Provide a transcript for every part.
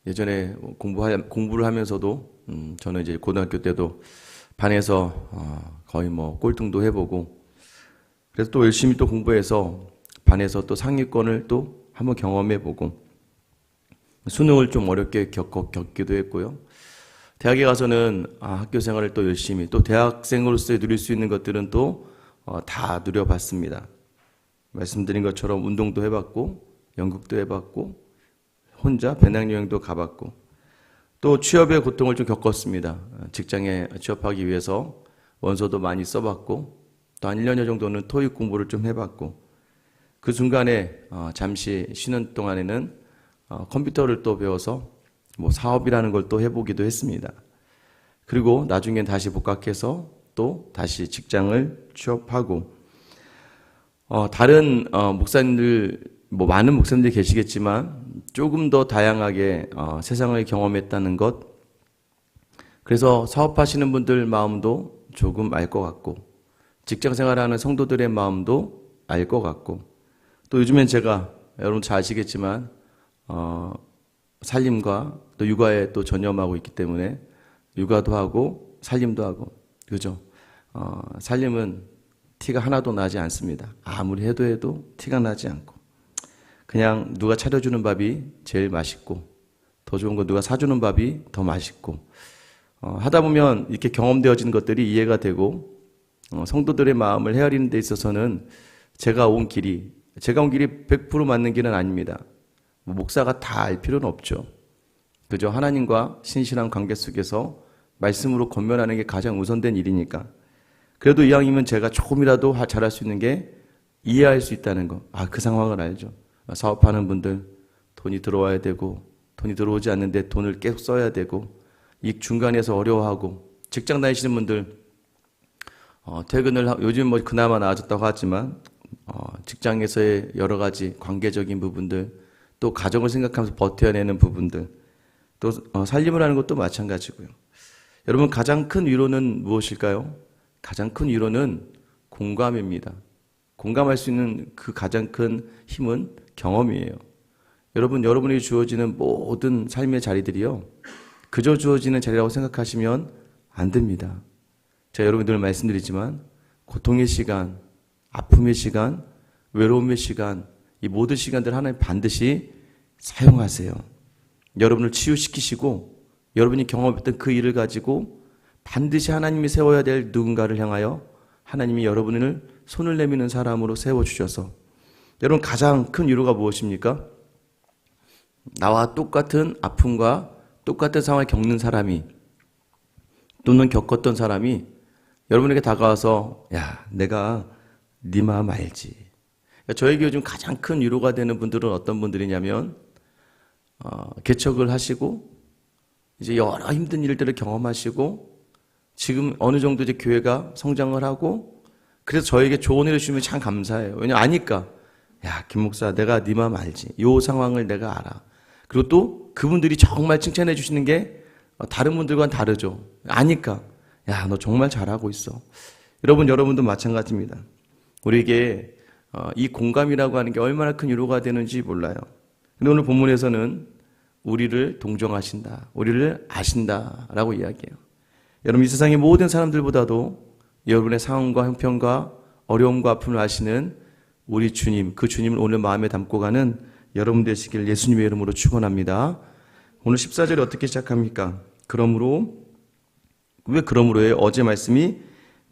예전에 공부를 하면서도 저는 이제 고등학교 때도 반에서 거의 뭐 꼴등도 해보고, 그래서 또 열심히 또 공부해서 반에서 또 상위권을 또 한번 경험해보고, 수능을 좀 어렵게 겪기도 했고요. 대학에 가서는 학교 생활을 또 열심히, 또 대학생으로서 누릴 수 있는 것들은 또 다 누려봤습니다. 말씀드린 것처럼 운동도 해봤고, 연극도 해봤고, 혼자 배낭여행도 가봤고, 또 취업의 고통을 좀 겪었습니다. 직장에 취업하기 위해서 원서도 많이 써봤고, 또 한 1년여 정도는 토익 공부를 좀 해봤고, 그 중간에 잠시 쉬는 동안에는 컴퓨터를 또 배워서 뭐 사업이라는 걸 또 해보기도 했습니다. 그리고 나중엔 다시 복학해서 또 다시 직장을 취업하고, 다른 목사님들, 뭐 많은 목사님들이 계시겠지만 조금 더 다양하게 세상을 경험했다는 것, 그래서 사업하시는 분들 마음도 조금 알 것 같고, 직장 생활하는 성도들의 마음도 알 것 같고, 또 요즘엔 제가 여러분 잘 아시겠지만 살림과 또 육아에 또 전념하고 있기 때문에 육아도 하고 살림도 하고, 그죠? 살림은 티가 하나도 나지 않습니다. 아무리 해도 티가 나지 않고, 그냥 누가 차려주는 밥이 제일 맛있고, 더 좋은 건 누가 사주는 밥이 더 맛있고, 하다 보면 이렇게 경험되어지는 것들이 이해가 되고, 성도들의 마음을 헤아리는 데 있어서는 제가 온 길이 100% 맞는 길은 아닙니다. 목사가 다 알 필요는 없죠. 그저 하나님과 신실한 관계 속에서 말씀으로 권면하는 게 가장 우선된 일이니까. 그래도 이왕이면 제가 조금이라도 잘할 수 있는 게 이해할 수 있다는 거. 그 상황을 알죠. 사업하는 분들 돈이 들어와야 되고, 돈이 들어오지 않는데 돈을 계속 써야 되고, 이 중간에서 어려워하고, 직장 다니시는 분들 퇴근을 요즘 뭐 그나마 나아졌다고 하지만 직장에서의 여러 가지 관계적인 부분들, 또 가정을 생각하면서 버텨내는 부분들, 또 살림을 하는 것도 마찬가지고요. 여러분, 가장 큰 위로는 무엇일까요? 가장 큰 위로는 공감입니다. 공감할 수 있는 그 가장 큰 힘은 경험이에요. 여러분에게 주어지는 모든 삶의 자리들이요, 그저 주어지는 자리라고 생각하시면 안 됩니다. 제가 여러분들 말씀드리지만 고통의 시간, 아픔의 시간, 외로움의 시간, 이 모든 시간들 하나님 반드시 사용하세요. 여러분을 치유시키시고, 여러분이 경험했던 그 일을 가지고 반드시 하나님이 세워야 될 누군가를 향하여 하나님이 여러분을 손을 내미는 사람으로 세워주셔서, 여러분 가장 큰 위로가 무엇입니까? 나와 똑같은 아픔과 똑같은 상황을 겪는 사람이, 또는 겪었던 사람이 여러분에게 다가와서 내가 네 마음 알지. 저에게 요즘 가장 큰 위로가 되는 분들은 어떤 분들이냐면, 개척을 하시고 이제 여러 힘든 일들을 경험하시고 지금 어느 정도 이제 교회가 성장을 하고, 그래서 저에게 조언을 해주시면 참 감사해요. 왜냐면 아니까, 김 목사 내가 네 마음 알지, 이 상황을 내가 알아. 그리고 또 그분들이 정말 칭찬해 주시는 게 다른 분들과는 다르죠. 아니까, 너 정말 잘하고 있어. 여러분도 마찬가지입니다. 우리에게 이 공감이라고 하는 게 얼마나 큰 위로가 되는지 몰라요. 근데 오늘 본문에서는 우리를 동정하신다, 우리를 아신다라고 이야기해요. 여러분, 이 세상의 모든 사람들보다도 여러분의 상황과 형편과 어려움과 아픔을 아시는 우리 주님, 그 주님을 오늘 마음에 담고 가는 여러분 되시길 예수님의 이름으로 축원합니다. 오늘 14절에 어떻게 시작합니까? 왜 그러므로예요? 어제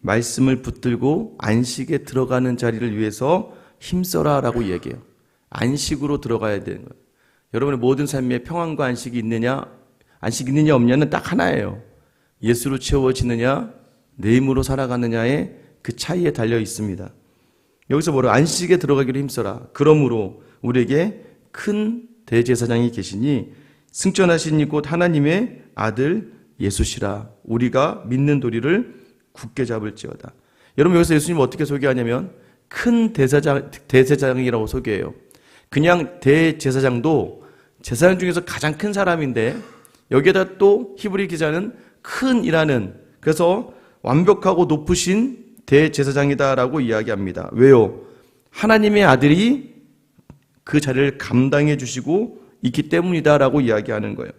말씀을 붙들고 안식에 들어가는 자리를 위해서 힘써라 라고 얘기해요. 안식으로 들어가야 되는 거예요. 여러분의 모든 삶에 평안과 안식이 있느냐 없느냐는 딱 하나예요. 예수로 채워지느냐, 내 힘으로 살아가느냐의 그 차이에 달려 있습니다. 여기서 안식에 들어가기로 힘써라. 그러므로 우리에게 큰 대제사장이 계시니 승천하신 이곧 하나님의 아들 예수시라. 우리가 믿는 도리를 굳게 잡을지어다. 여러분, 여기서 예수님 어떻게 소개하냐면 큰 대제사장이라고 소개해요. 그냥 대제사장도 제사장 중에서 가장 큰 사람인데, 여기에다 또 히브리 기자는 큰이라는, 그래서 완벽하고 높으신 대제사장이다라고 이야기합니다. 왜요? 하나님의 아들이 그 자리를 감당해 주시고 있기 때문이다라고 이야기하는 거예요.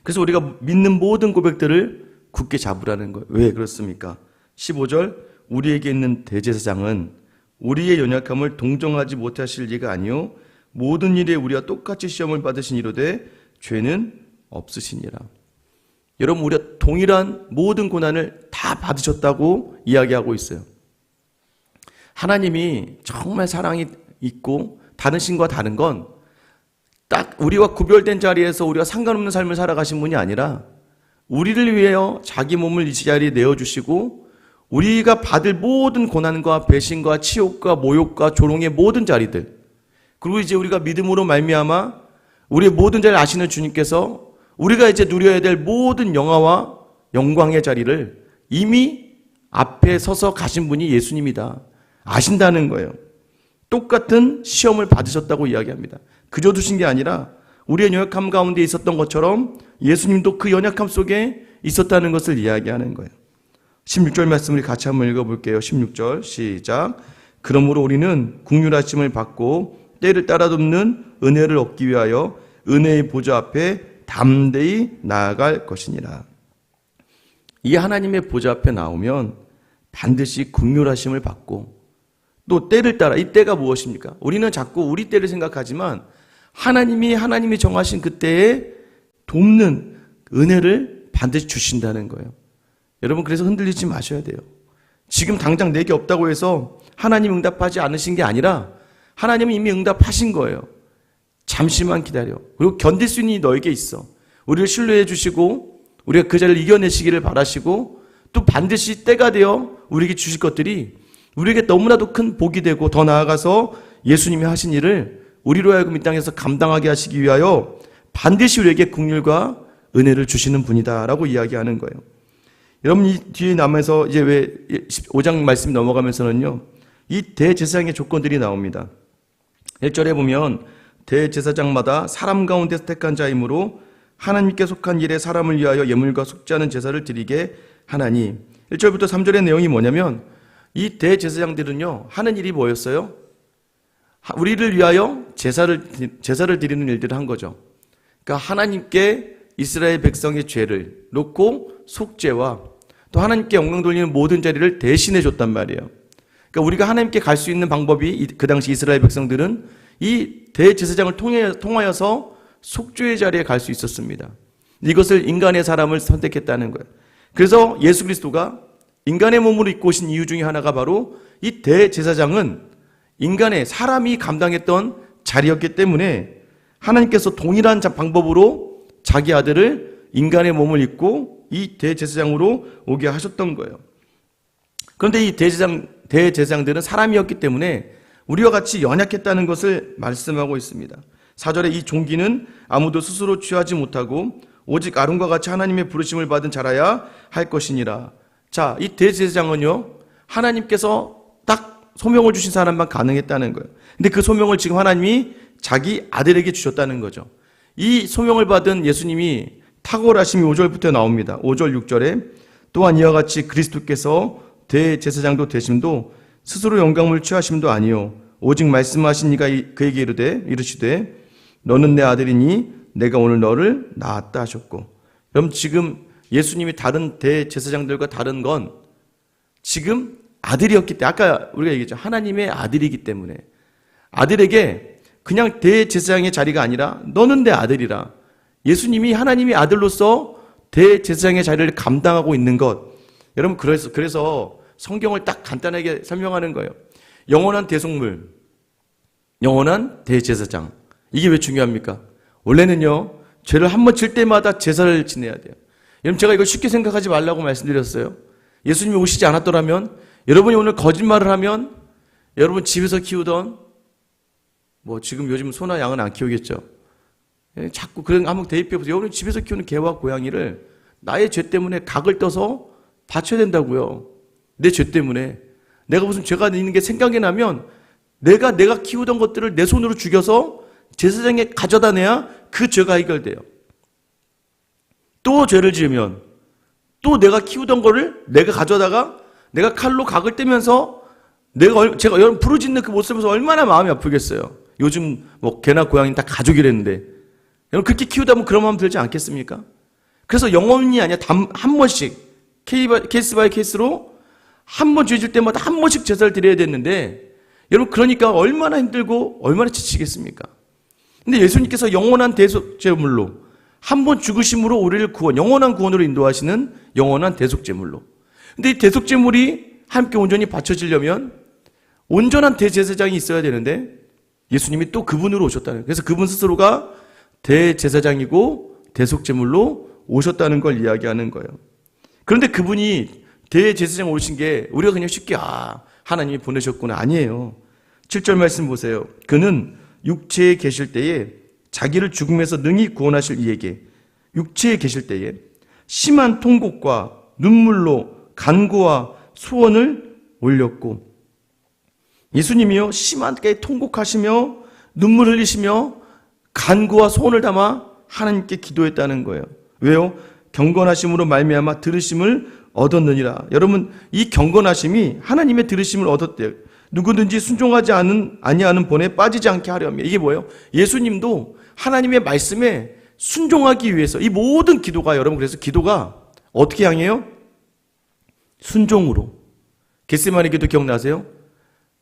그래서 우리가 믿는 모든 고백들을 굳게 잡으라는 거예요. 왜 그렇습니까? 15절 우리에게 있는 대제사장은 우리의 연약함을 동정하지 못하실 리가 아니요 모든 일에 우리와 똑같이 시험을 받으신 이로되 죄는 없으시니라. 여러분, 우리가 동일한 모든 고난을 다 받으셨다고 이야기하고 있어요. 하나님이 정말 사랑이 있고 다른 신과 다른 건 딱 우리와 구별된 자리에서 우리가 상관없는 삶을 살아가신 분이 아니라 우리를 위하여 자기 몸을 이 자리에 내어주시고 우리가 받을 모든 고난과 배신과 치욕과 모욕과 조롱의 모든 자리들, 그리고 이제 우리가 믿음으로 말미암아 우리의 모든 자리를 아시는 주님께서 우리가 이제 누려야 될 모든 영화와 영광의 자리를 이미 앞에 서서 가신 분이 예수님이다. 아신다는 거예요. 똑같은 시험을 받으셨다고 이야기합니다. 그저 두신 게 아니라 우리의 연약함 가운데 있었던 것처럼 예수님도 그 연약함 속에 있었다는 것을 이야기하는 거예요. 16절 말씀을 같이 한번 읽어볼게요. 16절 시작. 그러므로 우리는 긍휼하심을 받고 때를 따라 돕는 은혜를 얻기 위하여 은혜의 보좌 앞에 담대히 나아갈 것이니라. 이 하나님의 보좌 앞에 나오면 반드시 긍휼하심을 받고 또 때를 따라, 이 때가 무엇입니까? 우리는 자꾸 우리 때를 생각하지만 하나님이 정하신 그 때에 돕는 은혜를 반드시 주신다는 거예요. 여러분, 그래서 흔들리지 마셔야 돼요. 지금 당장 내게 없다고 해서 하나님 응답하지 않으신 게 아니라 하나님은 이미 응답하신 거예요. 잠시만 기다려. 그리고 견딜 수 있는 이 너에게 있어. 우리를 신뢰해 주시고 우리가 그 자리를 이겨내시기를 바라시고 또 반드시 때가 되어 우리에게 주실 것들이 우리에게 너무나도 큰 복이 되고 더 나아가서 예수님이 하신 일을 우리로 하여금 이 땅에서 감당하게 하시기 위하여 반드시 우리에게 긍휼과 은혜를 주시는 분이다라고 이야기하는 거예요. 여러분, 이 뒤에 남아서 이제 왜 15장 말씀 넘어가면서는요, 이 대제사장의 조건들이 나옵니다. 1절에 보면 대제사장마다 사람 가운데서 택한 자이므로 하나님께 속한 일에 사람을 위하여 예물과 속죄하는 제사를 드리게 하나니. 1절부터 3절의 내용이 뭐냐면 이 대제사장들은요 하는 일이 뭐였어요? 우리를 위하여 제사를 드리는 일들을 한 거죠. 그러니까 하나님께 이스라엘 백성의 죄를 놓고 속죄와 또 하나님께 영광 돌리는 모든 자리를 대신해 줬단 말이에요. 그러니까 우리가 하나님께 갈 수 있는 방법이 그 당시 이스라엘 백성들은 이 대제사장을 통하여서 속죄의 자리에 갈 수 있었습니다. 이것을 인간의 사람을 선택했다는 거예요. 그래서 예수 그리스도가 인간의 몸으로 입고 오신 이유 중에 하나가 바로 이 대제사장은 인간의 사람이 감당했던 자리였기 때문에 하나님께서 동일한 방법으로 자기 아들을 인간의 몸을 입고 이 대제사장으로 오게 하셨던 거예요. 그런데 이 대제사장들은 사람이었기 때문에 우리와 같이 연약했다는 것을 말씀하고 있습니다. 4절에 이 종기는 아무도 스스로 취하지 못하고 오직 아론과 같이 하나님의 부르심을 받은 자라야 할 것이니라. 자, 이 대제사장은요 하나님께서 딱 소명을 주신 사람만 가능했다는 거예요. 근데 그 소명을 지금 하나님이 자기 아들에게 주셨다는 거죠. 이 소명을 받은 예수님이 탁월하심이 5절부터 나옵니다. 5절 6절에 또한 이와 같이 그리스도께서 대제사장도 되심도 스스로 영광을 취하심도 아니요 오직 말씀하신 이가 그에게 이르시되 너는 내 아들이니 내가 오늘 너를 낳았다 하셨고. 그럼 지금 예수님이 다른 대제사장들과 다른 건 지금 아들이었기 때문에, 아까 우리가 얘기했죠. 하나님의 아들이기 때문에 아들에게 그냥 대제사장의 자리가 아니라 너는 내 아들이라. 예수님이 하나님의 아들로서 대제사장의 자리를 감당하고 있는 것. 여러분, 그래서 성경을 딱 간단하게 설명하는 거예요. 영원한 대속물, 영원한 대제사장. 이게 왜 중요합니까? 원래는요 죄를 한 번 질 때마다 제사를 지내야 돼요. 여러분, 제가 이걸 쉽게 생각하지 말라고 말씀드렸어요. 예수님이 오시지 않았더라면, 여러분이 오늘 거짓말을 하면 여러분 집에서 키우던 지금 요즘 소나 양은 안 키우겠죠. 자꾸 그런 한번 대입해 보세요. 여러분 집에서 키우는 개와 고양이를 나의 죄 때문에 각을 떠서 바쳐야 된다고요. 내 죄 때문에. 내가 무슨 죄가 있는 게 생각이 나면 내가 키우던 것들을 내 손으로 죽여서 제사장에 가져다 내야 그 죄가 해결돼요. 또 죄를 지으면 또 내가 키우던 거를 내가 가져다가 내가 칼로 각을 떼면서 제가 여러분 부르짖는 그 모습을 보면서 얼마나 마음이 아프겠어요. 요즘 개나 고양이는 다 가족이랬는데 여러분 그렇게 키우다 보면 그런 마음 들지 않겠습니까? 그래서 영원이 아니라 한 번씩 케이스 바이 케이스로 한 번 죄질 때마다 한 번씩 제사를 드려야 됐는데 여러분 그러니까 얼마나 힘들고 얼마나 지치겠습니까? 근데 예수님께서 영원한 대속제물로 한 번 죽으심으로 우리를 영원한 구원으로 인도하시는 영원한 대속제물로. 근데 이 대속제물이 함께 온전히 바쳐지려면 온전한 대제사장이 있어야 되는데 예수님이 또 그분으로 오셨다는 거예요. 그래서 그분 스스로가 대제사장이고 대속제물로 오셨다는 걸 이야기하는 거예요. 그런데 그분이 대제사장 오신 게 우리가 그냥 쉽게 하나님이 보내셨구나 아니에요. 7절 말씀 보세요. 그는 육체에 계실 때에 자기를 죽음에서 능히 구원하실 이에게 육체에 계실 때에 심한 통곡과 눈물로 간구와 소원을 올렸고 예수님이요 심하게 통곡하시며 눈물 흘리시며 간구와 소원을 담아 하나님께 기도했다는 거예요. 왜요? 경건하심으로 말미암아 들으심을 얻었느니라. 여러분 이 경건하심이 하나님의 들으심을 얻었대요. 누구든지 순종하지 아니하는 본에 빠지지 않게 하려 합니다. 이게 뭐예요? 예수님도 하나님의 말씀에 순종하기 위해서 이 모든 기도가 여러분 그래서 기도가 어떻게 향해요? 순종으로. 겟세마네 기도 기억나세요?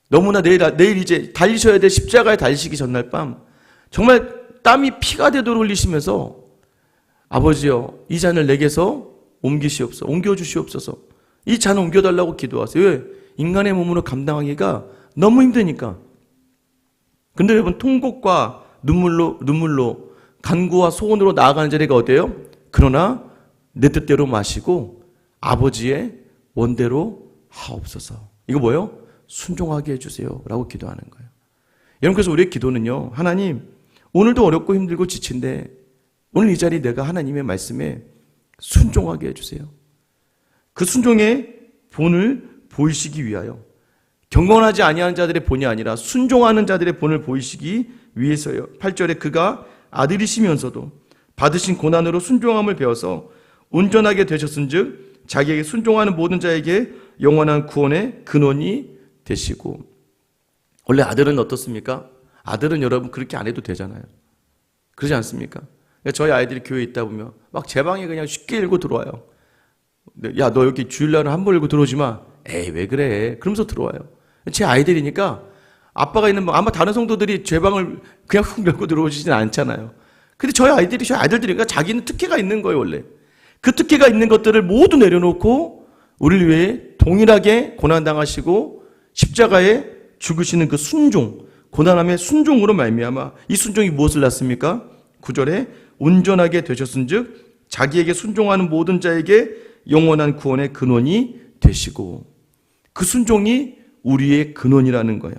너무나 내일 이제 달리셔야 될 십자가에 달리시기 전날 밤 정말 땀이 피가 되도록 흘리시면서 아버지여 이 잔을 내게서 옮겨주시옵소서. 이 잔을 옮겨달라고 기도하세요. 왜? 인간의 몸으로 감당하기가 너무 힘드니까. 근데 여러분 통곡과 눈물로 간구와 소원으로 나아가는 자리가 어때요? 그러나 내 뜻대로 마시고 아버지의 원대로 하옵소서. 이거 뭐예요? 순종하게 해주세요 라고 기도하는 거예요. 여러분 그래서 우리의 기도는요 하나님 오늘도 어렵고 힘들고 지친데 오늘 이 자리 내가 하나님의 말씀에 순종하게 해주세요. 그 순종의 본을 보이시기 위하여 경건하지 아니하는 자들의 본이 아니라 순종하는 자들의 본을 보이시기 위해서요. 8절에 그가 아들이시면서도 받으신 고난으로 순종함을 배워서 온전하게 되셨은즉 자기에게 순종하는 모든 자에게 영원한 구원의 근원이 되시고. 원래 아들은 어떻습니까? 아들은 여러분 그렇게 안 해도 되잖아요. 그러지 않습니까? 저희 아이들이 교회에 있다 보면 막 제 방에 그냥 쉽게 읽고 들어와요. 야, 너 여기 주일날은 한 번 읽고 들어오지 마. 에이, 왜 그래? 그러면서 들어와요. 제 아이들이니까 아빠가 있는 방, 아마 다른 성도들이 제 방을 그냥 훅 열고 들어오지는 않잖아요. 근데 저희 아이들이니까 자기는 특혜가 있는 거예요, 원래. 그 특혜가 있는 것들을 모두 내려놓고 우리를 위해 동일하게 고난당하시고 십자가에 죽으시는 그 순종, 고난함의 순종으로 말미암아 이 순종이 무엇을 낳습니까? 9절에 온전하게 되셨은즉 자기에게 순종하는 모든 자에게 영원한 구원의 근원이 되시고. 그 순종이 우리의 근원이라는 거예요.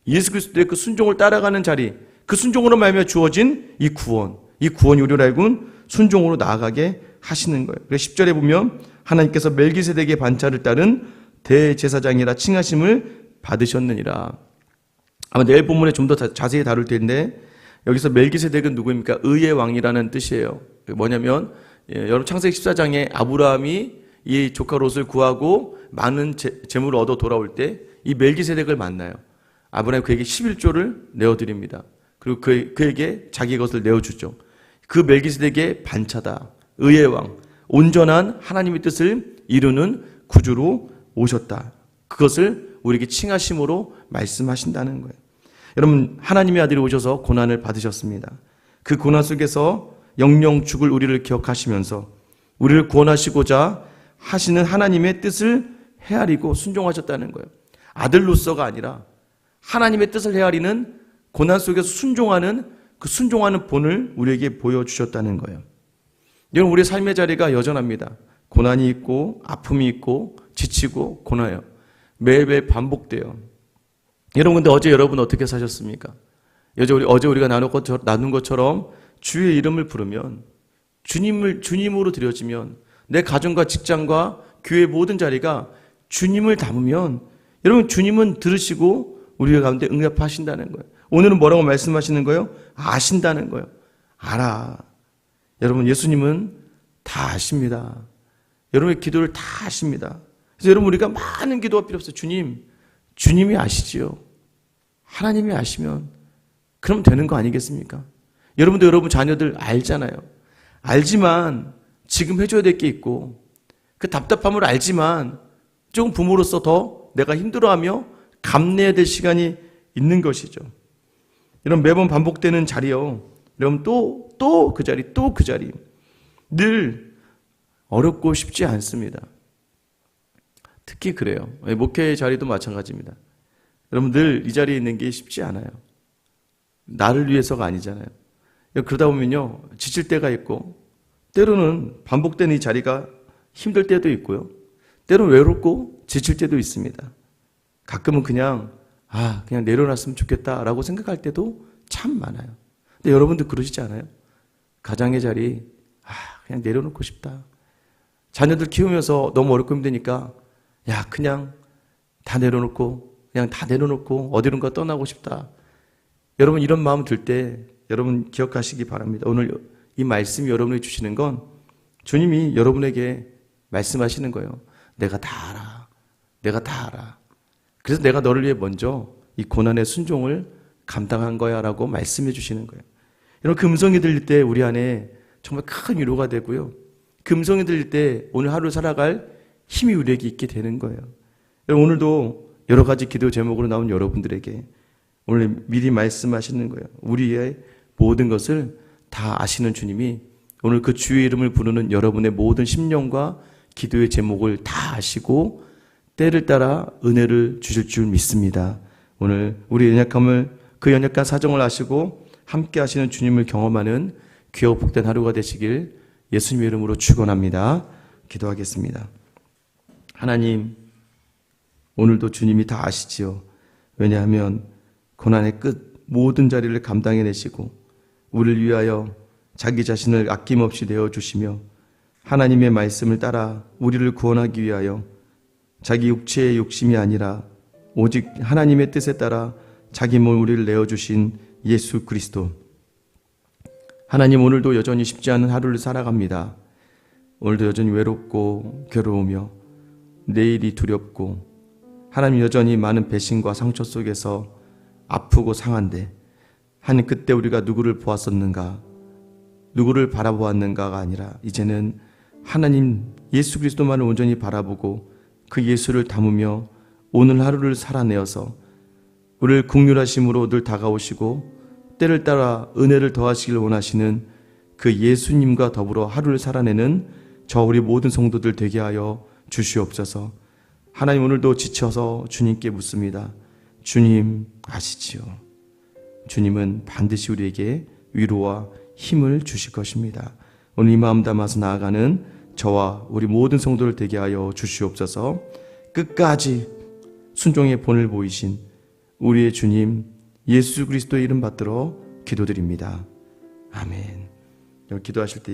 예수 그리스도의 그 순종을 따라가는 자리, 그 순종으로 말미암아 주어진 이 구원이 우리를 알고 순종으로 나아가게 하시는 거예요. 그래서 10절에 보면 하나님께서 멜기세덱의 반차를 따른 대제사장이라 칭하심을 받으셨느니라. 아마 내일 본문에 좀 더 자세히 다룰 텐데 여기서 멜기세덱은 누구입니까? 의의 왕이라는 뜻이에요. 뭐냐면 여러분 창세기 14장에 아브라함이 이 조카 롯을 구하고 많은 재물을 얻어 돌아올 때 이 멜기세덱을 만나요. 아브라함이 그에게 11조를 내어드립니다. 그리고 그에게 자기 것을 내어주죠. 그 멜기세덱의 반차다. 의의 왕, 온전한 하나님의 뜻을 이루는 구주로 오셨다. 그것을 우리에게 칭하심으로 말씀하신다는 거예요. 여러분 하나님의 아들이 오셔서 고난을 받으셨습니다. 그 고난 속에서 영영 죽을 우리를 기억하시면서 우리를 구원하시고자 하시는 하나님의 뜻을 헤아리고 순종하셨다는 거예요. 아들로서가 아니라 하나님의 뜻을 헤아리는 고난 속에서 순종하는 그 순종하는 본을 우리에게 보여주셨다는 거예요. 여러분 우리의 삶의 자리가 여전합니다. 고난이 있고 아픔이 있고 지치고 고나요. 매일매일 반복돼요. 여러분 근데 어제 여러분 어떻게 사셨습니까? 어제 우리가 나눈 것처럼 주의 이름을 부르면 주님으로 드려지면 내 가정과 직장과 교회 모든 자리가 주님을 담으면 여러분 주님은 들으시고 우리 가운데 응답하신다는 거예요. 오늘은 뭐라고 말씀하시는 거예요? 아신다는 거예요. 알아. 여러분 예수님은 다 아십니다. 여러분의 기도를 다 아십니다. 그래서 여러분 우리가 많은 기도가 필요 없어요. 주님이 아시지요. 하나님이 아시면 그럼 되는 거 아니겠습니까? 여러분도 여러분 자녀들 알잖아요. 알지만 지금 해줘야 될 게 있고 그 답답함을 알지만 조금 부모로서 더 내가 힘들어하며 감내해야 될 시간이 있는 것이죠. 이런 매번 반복되는 자리요. 여러분 또 그 자리, 또 그 자리. 늘 어렵고 쉽지 않습니다. 특히 그래요. 목회의 자리도 마찬가지입니다. 여러분 늘 이 자리에 있는 게 쉽지 않아요. 나를 위해서가 아니잖아요. 그러다 보면요. 지칠 때가 있고 때로는 반복되는 이 자리가 힘들 때도 있고요. 때로는 외롭고 지칠 때도 있습니다. 가끔은 그냥 내려놨으면 좋겠다라고 생각할 때도 참 많아요. 근데 여러분들 그러시지 않아요? 가장의 자리 그냥 내려놓고 싶다. 자녀들 키우면서 너무 어렵고 힘드니까 그냥 다 내려놓고 어디론가 떠나고 싶다. 여러분 이런 마음 들 때 여러분 기억하시기 바랍니다. 오늘 이 말씀이 여러분에게 주시는 건 주님이 여러분에게 말씀하시는 거예요. 내가 다 알아. 내가 다 알아. 그래서 내가 너를 위해 먼저 이 고난의 순종을 감당한 거야 라고 말씀해 주시는 거예요. 여러분 그 음성이 들릴 때 우리 안에 정말 큰 위로가 되고요. 그 음성이 들릴 때 오늘 하루 살아갈 힘이 우리에게 있게 되는 거예요. 여러분 오늘도 여러 가지 기도 제목으로 나온 여러분들에게 오늘 미리 말씀하시는 거예요. 우리의 모든 것을 다 아시는 주님이 오늘 그 주의 이름을 부르는 여러분의 모든 심령과 기도의 제목을 다 아시고 때를 따라 은혜를 주실 줄 믿습니다. 오늘 우리 연약함을 그 연약한 사정을 아시고 함께 하시는 주님을 경험하는 귀하고 복된 하루가 되시길 예수님의 이름으로 축원합니다. 기도하겠습니다. 하나님, 오늘도 주님이 다 아시지요. 왜냐하면 고난의 끝 모든 자리를 감당해내시고 우리를 위하여 자기 자신을 아낌없이 내어주시며 하나님의 말씀을 따라 우리를 구원하기 위하여 자기 육체의 욕심이 아니라 오직 하나님의 뜻에 따라 자기 몸 우리를 내어주신 예수 그리스도. 하나님, 오늘도 여전히 쉽지 않은 하루를 살아갑니다. 오늘도 여전히 외롭고 괴로우며 내일이 두렵고 하나님 여전히 많은 배신과 상처 속에서 아프고 상한데 하나님 그때 우리가 누구를 보았었는가, 누구를 바라보았는가가 아니라 이제는 하나님 예수 그리스도만을 온전히 바라보고 그 예수를 담으며 오늘 하루를 살아내어서 우리를 긍휼하심으로 늘 다가오시고 때를 따라 은혜를 더하시길 원하시는 그 예수님과 더불어 하루를 살아내는 저 우리 모든 성도들 되게 하여 주시옵소서. 하나님, 오늘도 지쳐서 주님께 묻습니다. 주님 아시지요. 주님은 반드시 우리에게 위로와 힘을 주실 것입니다. 오늘 이 마음 담아서 나아가는 저와 우리 모든 성도를 되게 하여 주시옵소서. 끝까지 순종의 본을 보이신 우리의 주님 예수 그리스도의 이름 받들어 기도드립니다. 아멘. 기도하실 때